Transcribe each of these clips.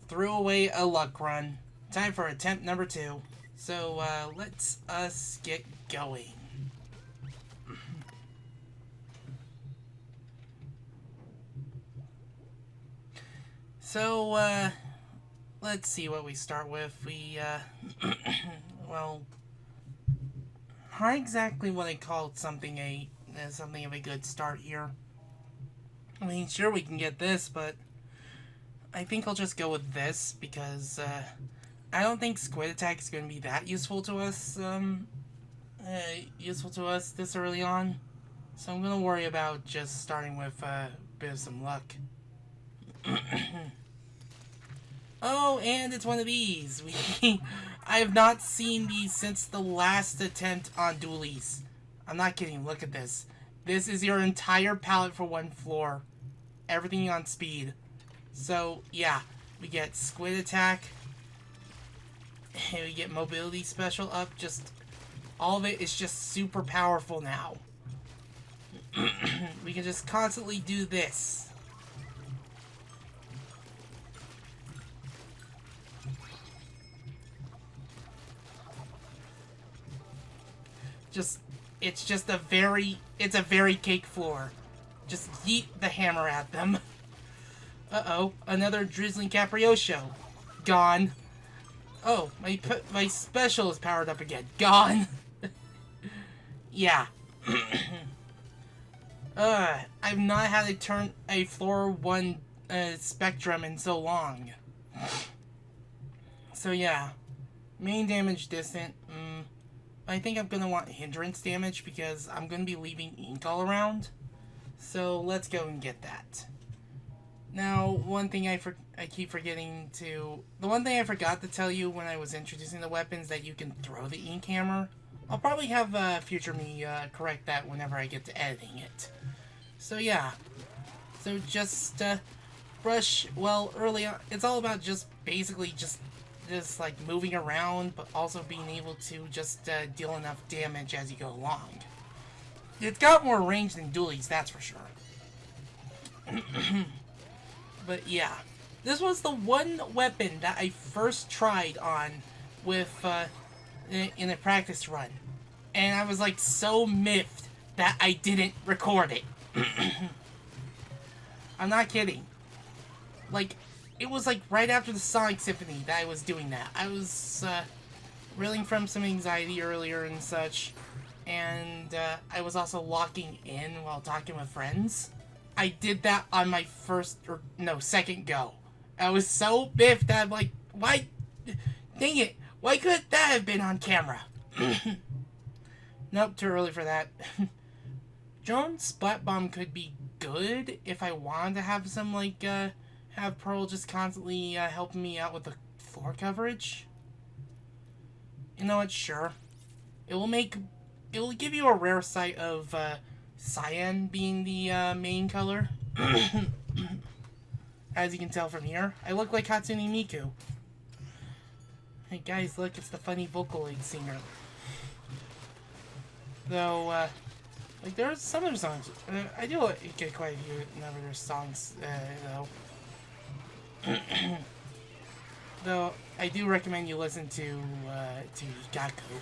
Threw away a luck run. Time for attempt number 2. So, let's us get going. So, let's see what we start with. Well, not exactly what I called something of a good start here. I mean, sure, we can get this, but I think I'll just go with this because, I don't think Squid Attack is going to be that useful to us, this early on. So I'm going to worry about just starting with a bit of some luck. Oh, and it's one of these. I have not seen these since the last attempt on Dualies. I'm not kidding, look at this. This is your entire palette for one floor. Everything on speed. So, yeah, we get Squid Attack. We get Mobility Special up. Just, all of it is just super powerful now. We can just constantly do this. It's a very cake floor. Just yeet the hammer at them. Uh-oh, another Drizzling Caprioso. Gone. Oh, my special is powered up again. Gone. Yeah. I've not had to turn a floor 1 Spectrum in so long. So yeah. Main damage distant. I think I'm going to want hindrance damage because I'm going to be leaving ink all around. So let's go and get that. Now, one thing I keep forgetting to... The one thing I forgot to tell you when I was introducing the weapons that you can throw the ink hammer. I'll probably have future me correct that whenever I get to editing it. So yeah. So just brush... Well, early on, it's all about just basically just like moving around, but also being able to just deal enough damage as you go along. It's got more range than Dualies, that's for sure. But yeah, this was the one weapon that I first tried on with in a practice run, and I was like so miffed that I didn't record it. I'm not kidding. Like, it was like right after the Sonic Symphony that I was doing that. I was reeling from some anxiety earlier and such, and I was also locking in while talking with friends. I did that on my second go. I was so biffed that I'm like, why? Dang it! Why couldn't that have been on camera? Nope, too early for that. Drone Splat Bomb could be good if I wanted to have some, like, have Pearl just constantly helping me out with the floor coverage. You know what? Sure. It will give you a rare sight of cyan being the main color. As you can tell from here, I look like Hatsune Miku. Hey guys, look, it's the funny Vocaloid singer. Though, like, there's some of their songs. I do get quite a few number of their songs, though. Though, I do recommend you listen to Gaku.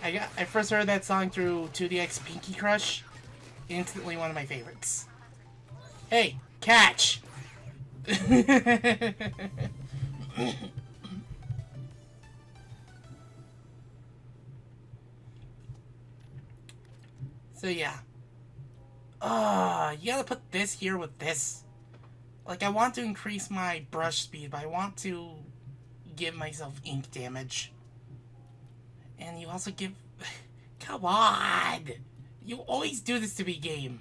I first heard that song through 2DX Pinky Crush. Instantly one of my favorites. Hey, catch! So yeah. You gotta put this here with this. Like, I want to increase my brush speed, but I want to give myself ink damage. And you also give... Come on! You always do this to me, game.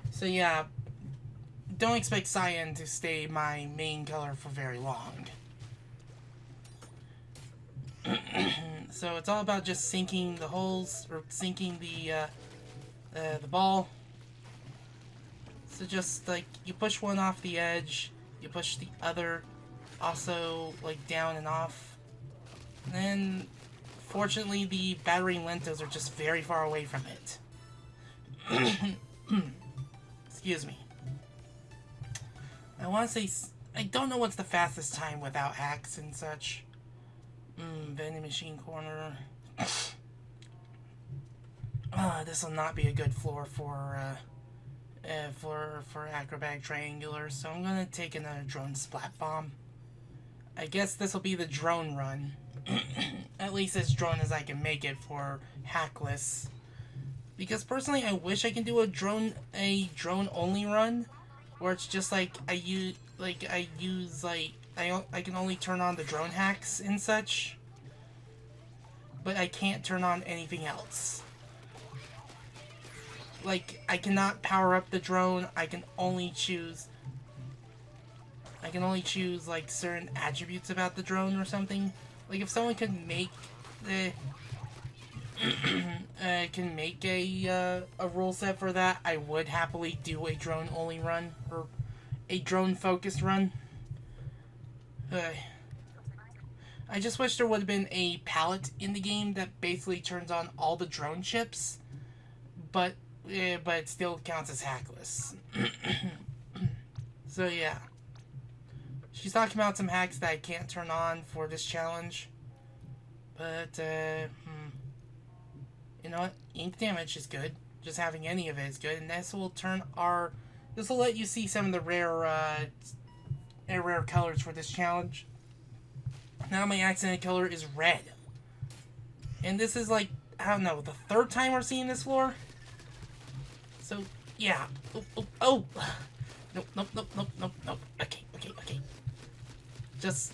So yeah, don't expect cyan to stay my main color for very long. So it's all about just sinking the holes, or sinking the ball. So just, like, you push one off the edge, you push the other also, like, down and off. And then, fortunately, the battering lentos are just very far away from it. Excuse me. I want to say... I don't know what's the fastest time without hacks and such. Vending machine corner. This will not be a good floor for acrobatic triangular, so I'm gonna take another drone splat bomb. I guess this will be the drone run. At least as drone as I can make it for Hackless. Because personally, I wish I can do a drone only run, where it's just like I can only turn on the drone hacks and such, but I can't turn on anything else. Like, I cannot power up the drone. I can only choose like certain attributes about the drone or something. Like, if someone could make a rule set for that, I would happily do a drone only run or a drone focused run. I just wish there would have been a palette in the game that basically turns on all the drone chips, but it still counts as hackless. So yeah. She's talking about some hacks that I can't turn on for this challenge. But, you know what? Ink damage is good. Just having any of it is good. And this will let you see some of the rare colors for this challenge. Now my accident color is red. And this is like, I don't know, the third time we're seeing this floor? So, yeah. Oh! Nope. Okay. Just,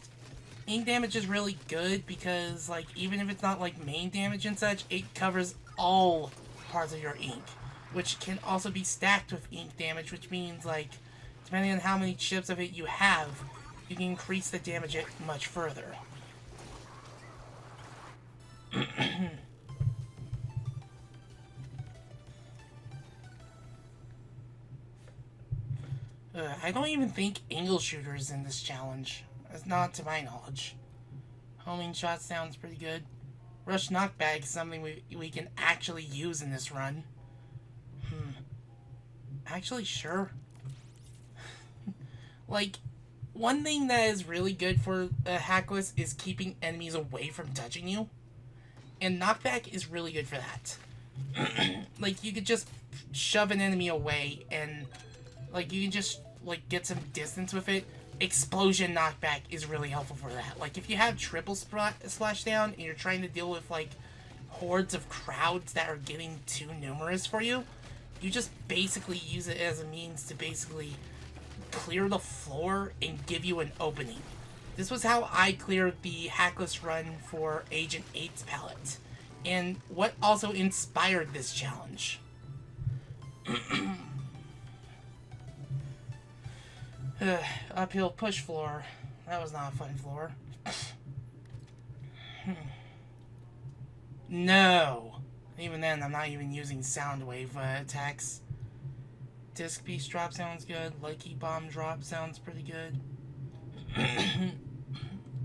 ink damage is really good because, like, even if it's not, like, main damage and such, it covers all parts of your ink. Which can also be stacked with ink damage, which means, like, depending on how many chips of it you have, you can increase the damage much further. I don't even think angle shooters in this challenge. That's not to my knowledge. Homing shot sounds pretty good. Rush knockback is something we can actually use in this run. Actually, sure. Like, one thing that is really good for Hackless is keeping enemies away from touching you. And knockback is really good for that. Like, you could just shove an enemy away and, like, you can just, like, get some distance with it. Explosion knockback is really helpful for that. Like, if you have triple splashdown and you're trying to deal with, like, hordes of crowds that are getting too numerous for you, you just basically use it as a means to basically clear the floor and give you an opening. This was how I cleared the Hackless run for Agent 8's palette, and what also inspired this challenge. Uphill push floor. That was not a fun floor. No! Even then, I'm not even using sound wave attacks. Disc piece drop sounds good. Likey bomb drop sounds pretty good.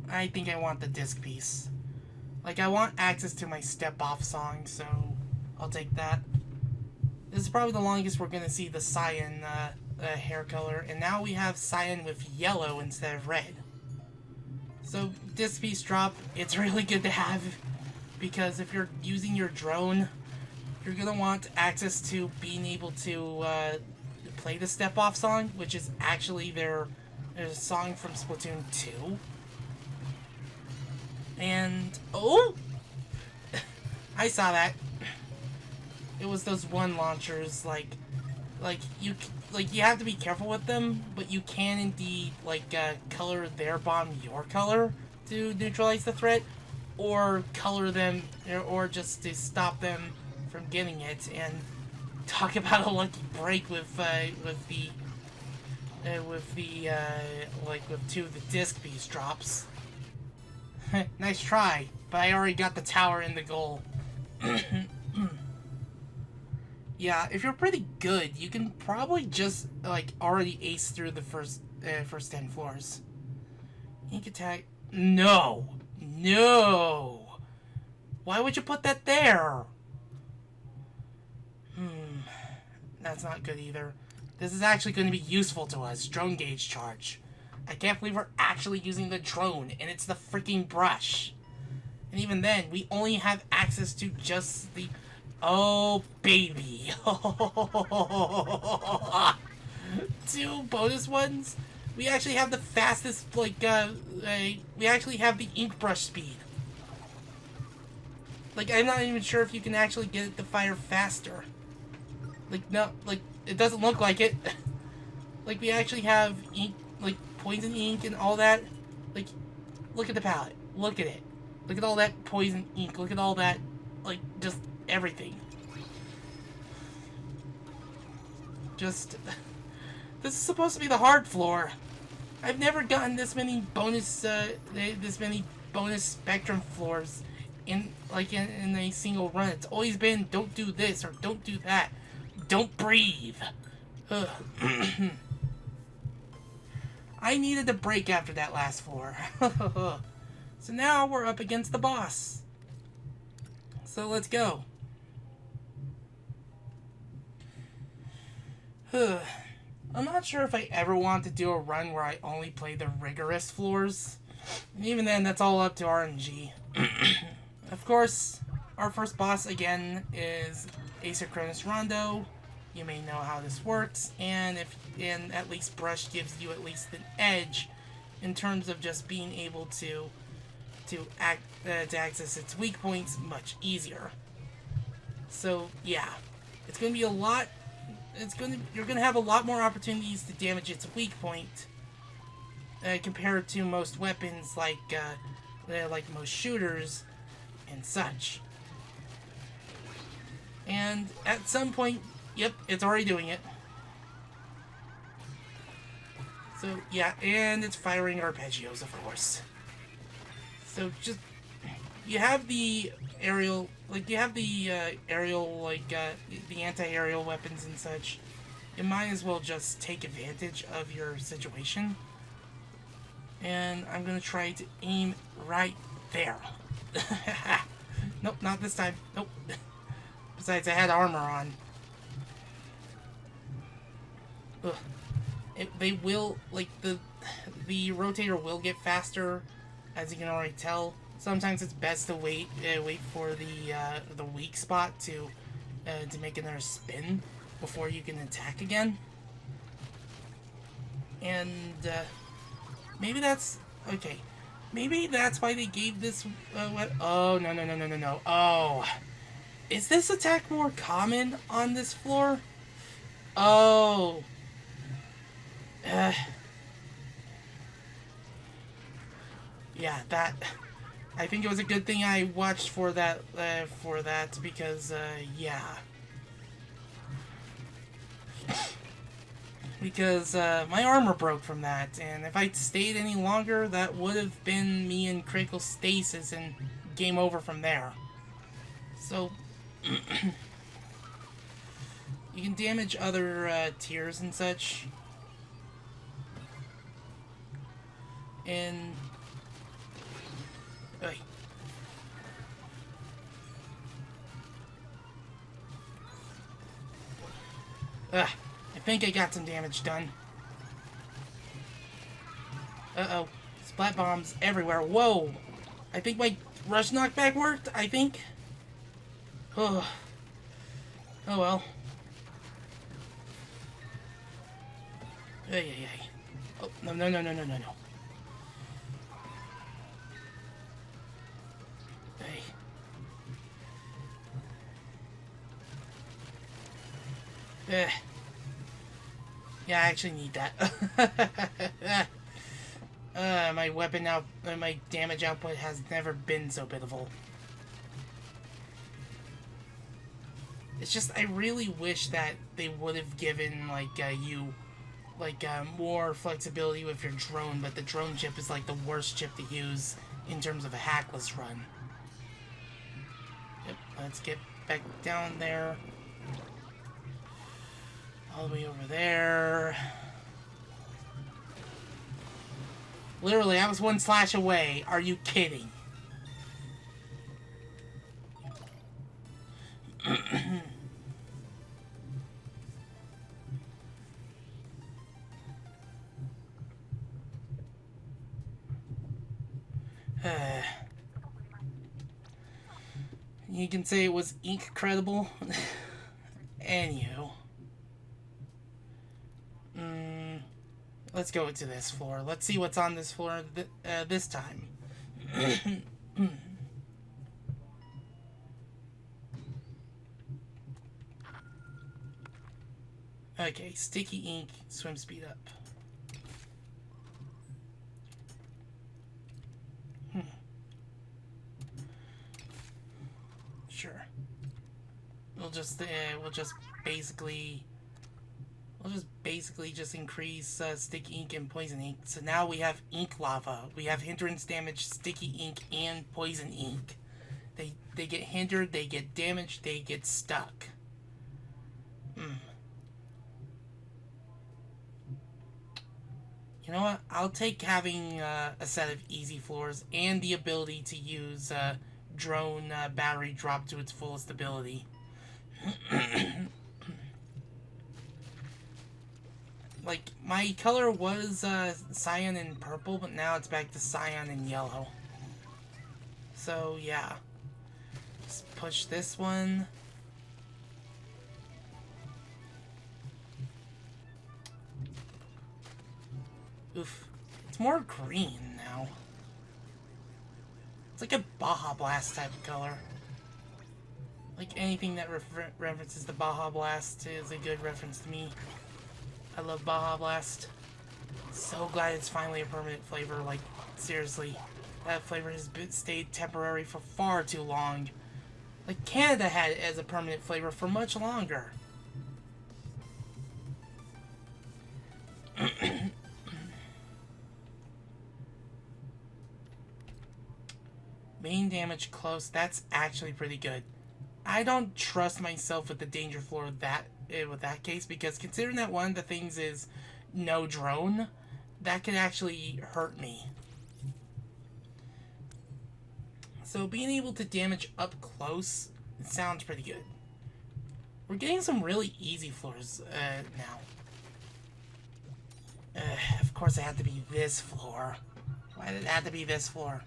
I think I want the disc piece. Like, I want access to my step off song, so I'll take that. This is probably the longest we're gonna see the cyan hair color, and now we have cyan with yellow instead of red. So, disc piece drop, it's really good to have, because if you're using your drone, you're gonna want access to being able to play the step off song, which is actually their song from Splatoon 2. And, oh! I saw that. It was those one launchers, like you have to be careful with them, but you can indeed, color their bomb your color to neutralize the threat, or color them, or just to stop them from getting it. And talk about a lucky break with two of the disc piece drops. Nice try, but I already got the tower in the goal. Yeah, if you're pretty good, you can probably just, already ace through the first 10 floors. Ink attack. No! Why would you put that there? That's not good either. This is actually going to be useful to us. Drone gauge charge. I can't believe we're actually using the drone, and it's the freaking brush. And even then, we only have access to just the... Oh, baby. 2 bonus ones? We actually have the fastest, like, we actually have the ink brush speed. Like, I'm not even sure if you can actually get it to fire faster. Like, no, like, it doesn't look like it. Like, we actually have ink, like, poison ink and all that. Like, look at the palette. Look at it. Look at all that poison ink. Look at all that, like, just everything. Just... This is supposed to be the hard floor. I've never gotten this many bonus spectrum floors in a single run. It's always been don't do this or don't do that. Don't breathe. I needed a break after that last floor. So now we're up against the boss. So let's go. I'm not sure if I ever want to do a run where I only play the rigorous floors. And even then, that's all up to RNG. Of course, our first boss again is Asynchronous Rondo. You may know how this works, and at least Brush gives you at least an edge in terms of just being able to access its weak points much easier. So yeah, it's going to be a lot. You're gonna have a lot more opportunities to damage its weak point compared to most weapons like most shooters and such. And at some point, yep, it's already doing it. So yeah, and it's firing arpeggios, of course. So just you have the aerial, the anti-aerial weapons and such. You might as well just take advantage of your situation. And I'm gonna try to aim right there. Nope, not this time. Nope. Besides, I had armor on. Ugh. They will, the rotator will get faster, as you can already tell. Sometimes it's best to wait for the weak spot to make another spin before you can attack again. And maybe that's okay. Maybe that's why they gave this. Oh no! Oh, is this attack more common on this floor? Oh. Yeah, that. I think it was a good thing I watched for that because yeah. Because my armor broke from that, and if I'd stayed any longer, that would have been me in critical stasis and game over from there. So you can damage other tiers and such. And I think I got some damage done. Uh-oh. Splat bombs everywhere. Whoa! I think my rush knockback worked, I think. Oh. Oh well. Ay. Oh, no. Yeah, I actually need that. My weapon my damage output has never been so pitiful. It's just, I really wish that they would have given, more flexibility with your drone, but the drone chip is, the worst chip to use in terms of a hackless run. Yep, let's get back down there. All the way over there. Literally, I was one slash away. Are you kidding? You can say it was ink credible. Anywho. Let's go to this floor. Let's see what's on this floor this time. Okay, sticky ink, swim speed up. Sure. We'll just basically just increase sticky ink and poison ink. So now we have ink lava. We have hindrance damage, sticky ink, and poison ink. They get hindered, they get damaged, they get stuck. You know what? I'll take having a set of easy floors and the ability to use drone battery drop to its fullest ability. Like, my color was cyan and purple, but now it's back to cyan and yellow. So, yeah. Just push this one. Oof. It's more green now. It's like a Baja Blast type of color. Like anything that references the Baja Blast is a good reference to me. I love Baja Blast. So glad it's finally a permanent flavor. Like, seriously. That flavor has stayed temporary for far too long. Like, Canada had it as a permanent flavor for much longer. Main damage close. That's actually pretty good. I don't trust myself with the danger floor with that case, because considering that one of the things is no drone, that could actually hurt me. So being able to damage up close, it sounds pretty good. We're getting some really easy floors now. Of course it had to be this floor. Why did it have to be this floor?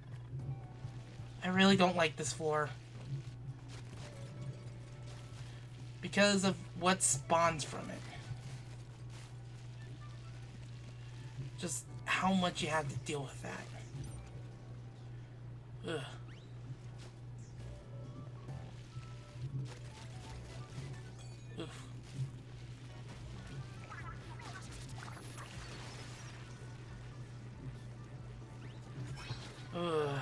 I really don't like this floor. Because of what spawns from it. Just how much you have to deal with that. Ugh. Oof. Ugh.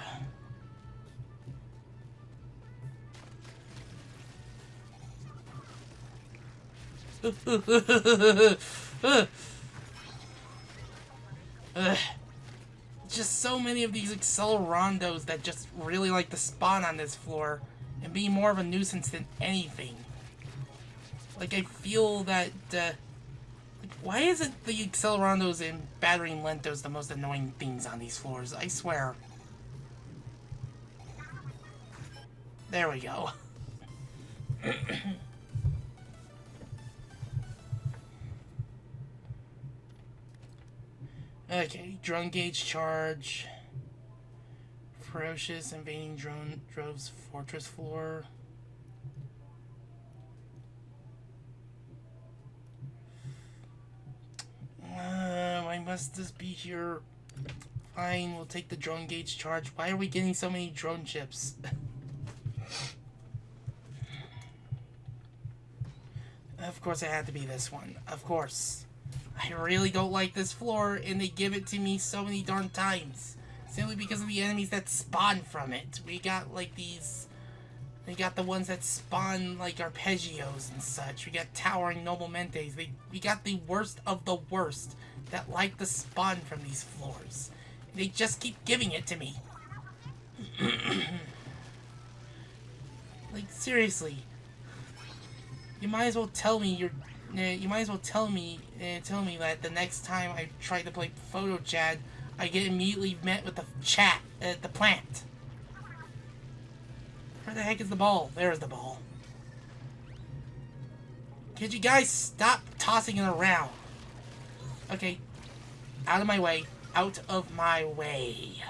Just so many of these accelerandos that just really like to spawn on this floor and be more of a nuisance than anything. Like, I feel that, like, why is it the accelerandos and battering lentos the most annoying things on these floors? I swear. There we go. Okay, drone gauge charge. Ferocious invading drone droves fortress floor. Why must this be here? Fine, we'll take the drone gauge charge. Why are we getting so many drone chips? Of course it had to be this one. Of course. I really don't like this floor, and they give it to me so many darn times. Simply because of the enemies that spawn from it. We got, like, these... We got the ones that spawn, like, arpeggios and such. We got towering noblementes. We got the worst of the worst that like to spawn from these floors. And they just keep giving it to me. Like, seriously. You might as well tell me you're... you might as well tell me that the next time I try to play Photo Chat, I get immediately met with the chat at the plant. Where the heck is the ball? There's the ball. Could you guys stop tossing it around? Okay. Out of my way. Out of my way.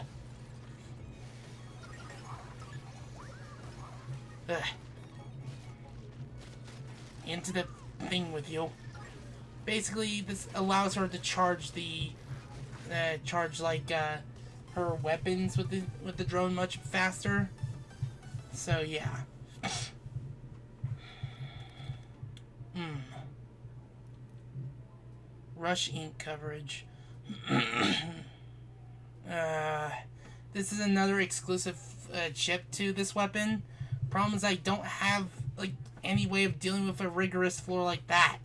Ugh. Into the thing with you. Basically, this allows her to charge the, her weapons with the drone much faster. So yeah. Rush ink coverage. This is another exclusive chip to this weapon. Problem is I don't have like any way of dealing with a rigorous floor like that.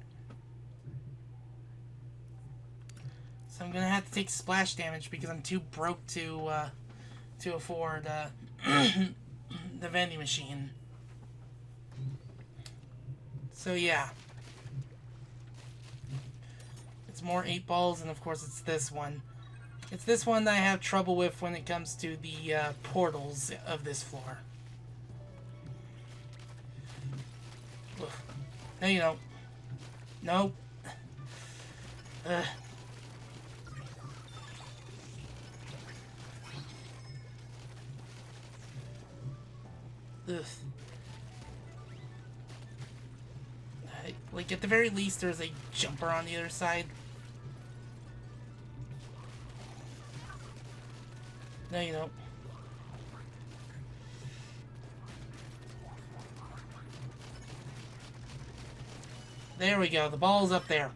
So I'm gonna have to take splash damage because I'm too broke to afford the vending machine. So yeah. It's more 8 balls, and of course it's this one. It's this one that I have trouble with when it comes to the portals of this floor. Oof. No, you don't. Nope. Ugh. Ugh. Like, at the very least, there's a jumper on the other side. No, you don't. There we go. The ball's up there.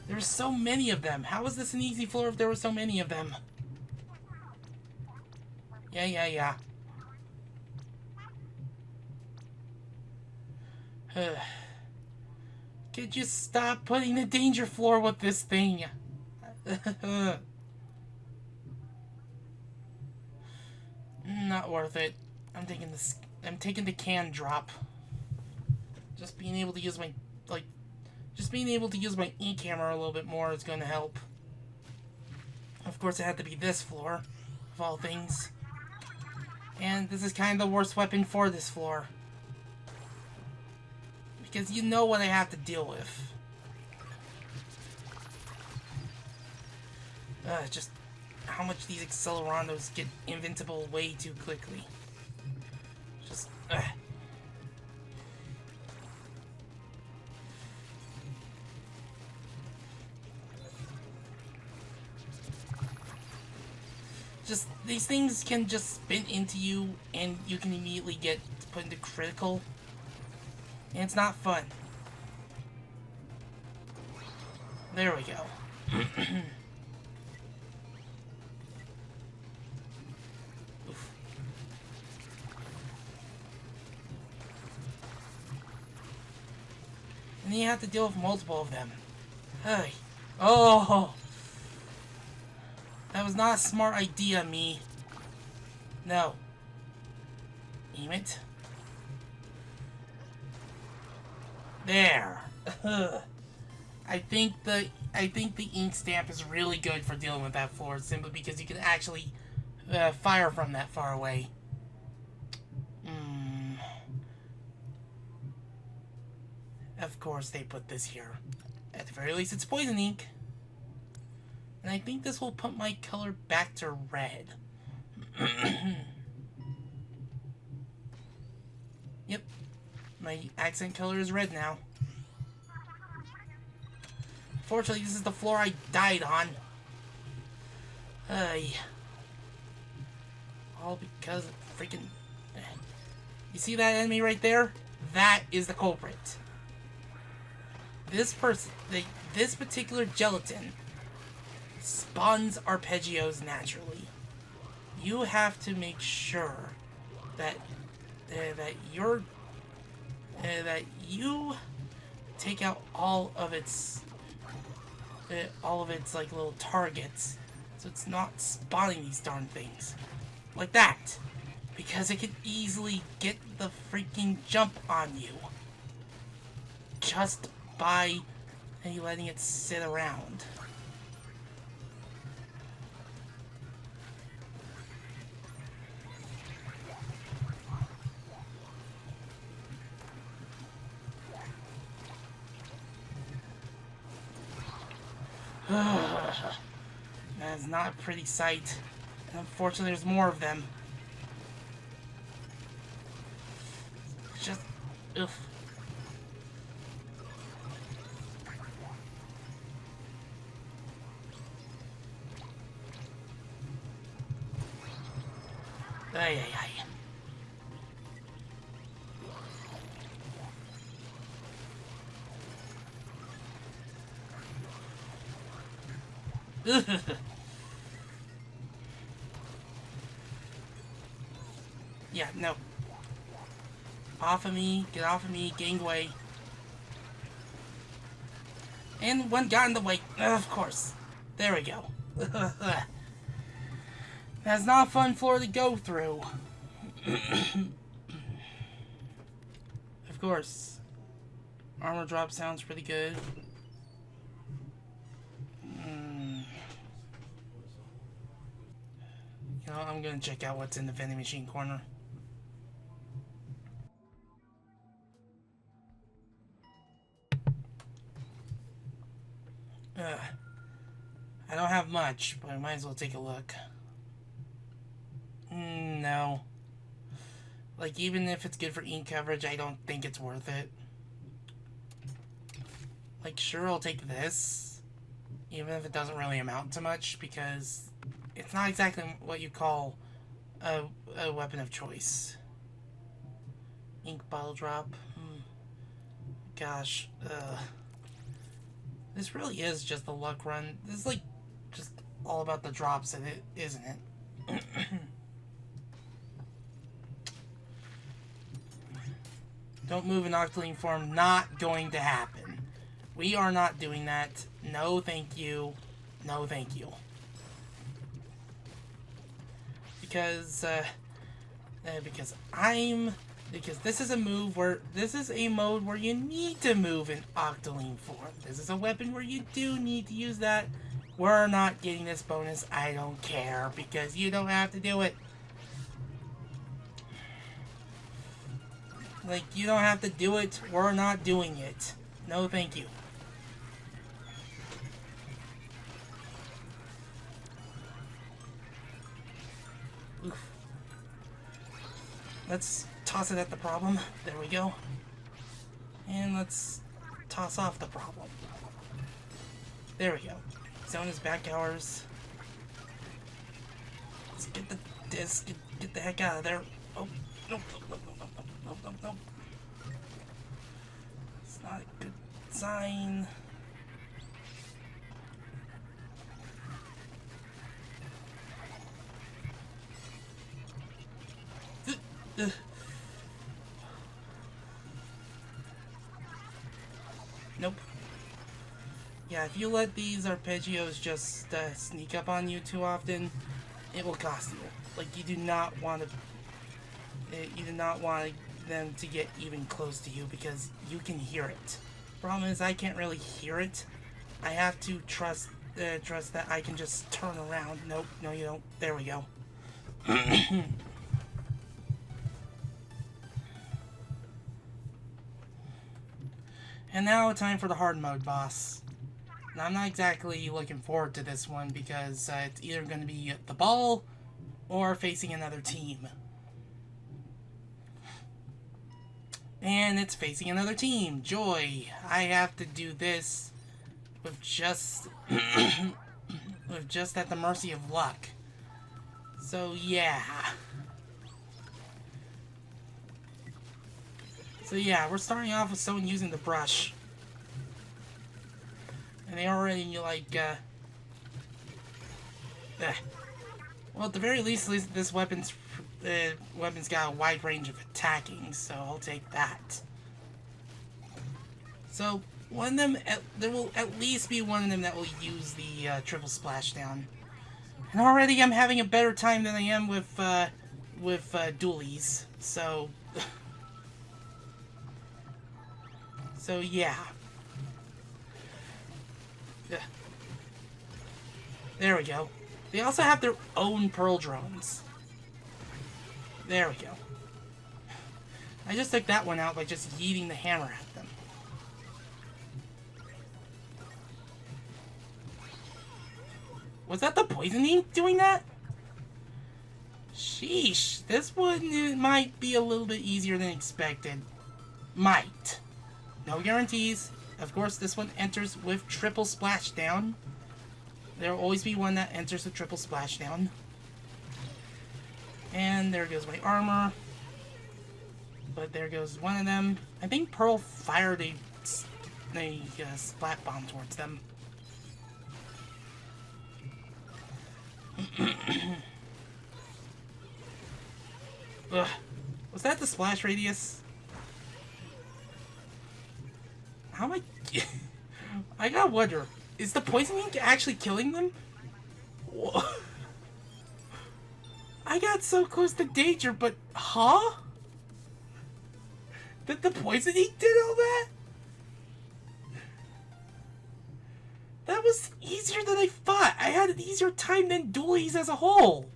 There's so many of them. How is this an easy floor if there were so many of them? Yeah. Could you stop putting the danger floor with this thing? Not worth it. I'm taking the can drop. Just being able to use my ink hammer a little bit more is going to help. Of course, it had to be this floor, of all things. And this is kind of the worst weapon for this floor. Because you know what I have to deal with. Just how much these accelerandos get invincible way too quickly. Just, Just, these things can just spin into you, and you can immediately get put into critical. And it's not fun. There we go. Oof. And then you have to deal with multiple of them. Hey. Oh! That was not a smart idea, me. No. Aim it. There. I think the ink stamp is really good for dealing with that floor, simply because you can actually fire from that far away. Of course they put this here. At the very least, it's poison ink. And I think this will put my color back to red. Yep. My accent color is red now. Fortunately, this is the floor I died on. All because of freaking... You see that enemy right there? That is the culprit. This particular gelatin spawns arpeggios naturally. You have to make sure that you take out all of its like little targets, so it's not spawning these darn things like that, because it could easily get the freaking jump on you just by letting it sit around. That is not a pretty sight. Unfortunately, there's more of them. Just... ugh. Ay, ay, ay. Yeah, no. Off of me, get off of me, gangway. And one got in the way, of course. There we go. That's not a fun floor to go through. Of course. Armor drop sounds pretty good. You know, I'm gonna check out what's in the vending machine corner. I don't have much, but I might as well take a look. No. Like, even if it's good for ink coverage, I don't think it's worth it. Like, sure, I'll take this, even if it doesn't really amount to much, because it's not exactly what you call a weapon of choice. Ink bottle drop. Gosh, this really is just the luck run. This is like just all about the drops in it, isn't it? Don't move in octoling form. Not going to happen. We are not doing that. No, thank you. No, thank you. Because this is a move where, this is a mode where you need to move in octoling form. This is a weapon where you do need to use that. We're not getting this bonus. I don't care, because you don't have to do it. Like, you don't have to do it. We're not doing it. No, thank you. Oof. Let's toss it at the problem. There we go. And let's toss off the problem. There we go. Zone is back ours. Let's get the disc. Get the heck out of there. Oh, no, no, no, no, no, no, no, no. It's not a good sign. Nope. Yeah, if you let these arpeggios just sneak up on you too often, it will cost you. Like, you do not want to. You do not want them to get even close to you, because you can hear it. Problem is, I can't really hear it. I have to trust that I can just turn around. Nope, no, you don't. There we go. And now, time for the hard mode boss. Now, I'm not exactly looking forward to this one, because it's either going to be the ball or facing another team. And it's facing another team. Joy. I have to do this with just with just at the mercy of luck. So yeah. So yeah, we're starting off with someone using the brush. And they already like well, at the very least this weapon's got a wide range of attacking, so I'll take that. So one of them, there will at least be one of them that will use the triple splashdown. And already I'm having a better time than I am with dualies. So so yeah. There we go. They also have their own pearl drones. There we go. I just took that one out by just yeeting the hammer at them. Was that the poison ink doing that? Sheesh, this one it might be a little bit easier than expected. Might. No guarantees. Of course, this one enters with triple splashdown. There will always be one that enters with triple splashdown. And there goes my armor. But there goes one of them. I think Pearl fired a splat bomb towards them. Ugh. Was that the splash radius? How am I... I gotta wonder, is the poison ink actually killing them? Whoa. I got so close to danger, but... Huh? That the poison ink did all that? That was easier than I thought. I had an easier time than dualies as a whole.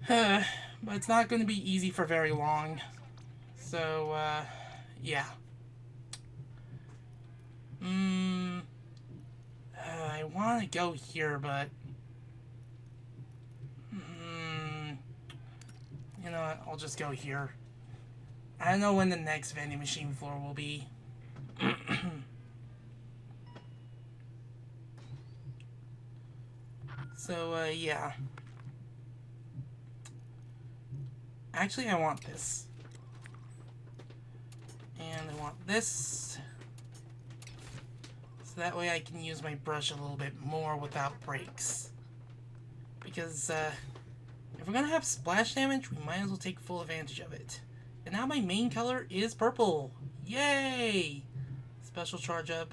But it's not going to be easy for very long. So, yeah. I want to go here, but... you know what? I'll just go here. I don't know when the next vending machine floor will be. So, yeah. Actually, I want this. And I want this. So that way I can use my brush a little bit more without breaks. Because, if we're gonna have splash damage, we might as well take full advantage of it. And now my main color is purple. Yay! Special charge up.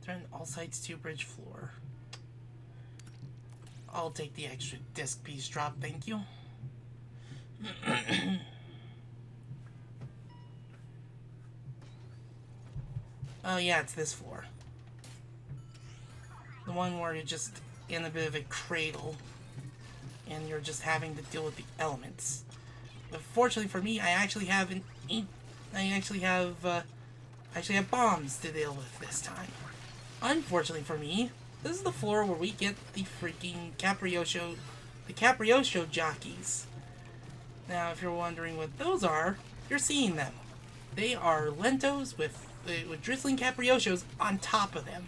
Turn all sides to bridge floor. I'll take the extra disc piece drop, thank you. Oh yeah, it's this floor. The one where you're just in a bit of a cradle and you're just having to deal with the elements. But fortunately for me, I actually have bombs to deal with this time. Unfortunately for me, this is the floor where we get the freaking Caprioso jockeys. Now, if you're wondering what those are, you're seeing them. They are lentos with drizzling Capriosos on top of them.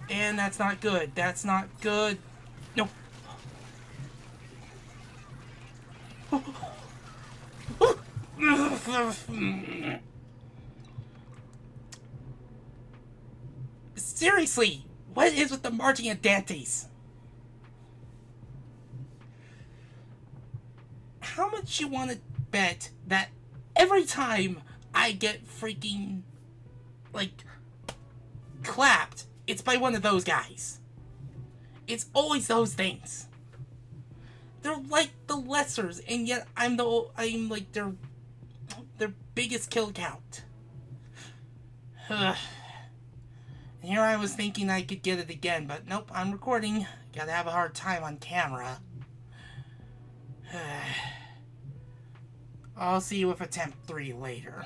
And that's not good. That's not good. No. Seriously, what is with the marching at Dante's? How much you want to bet that every time I get freaking, like, clapped, it's by one of those guys? It's always those things. They're like the lessers, and yet I'm like their biggest kill count. Here I was thinking I could get it again, but nope, I'm recording. Gotta have a hard time on camera. I'll see you with attempt 3 later.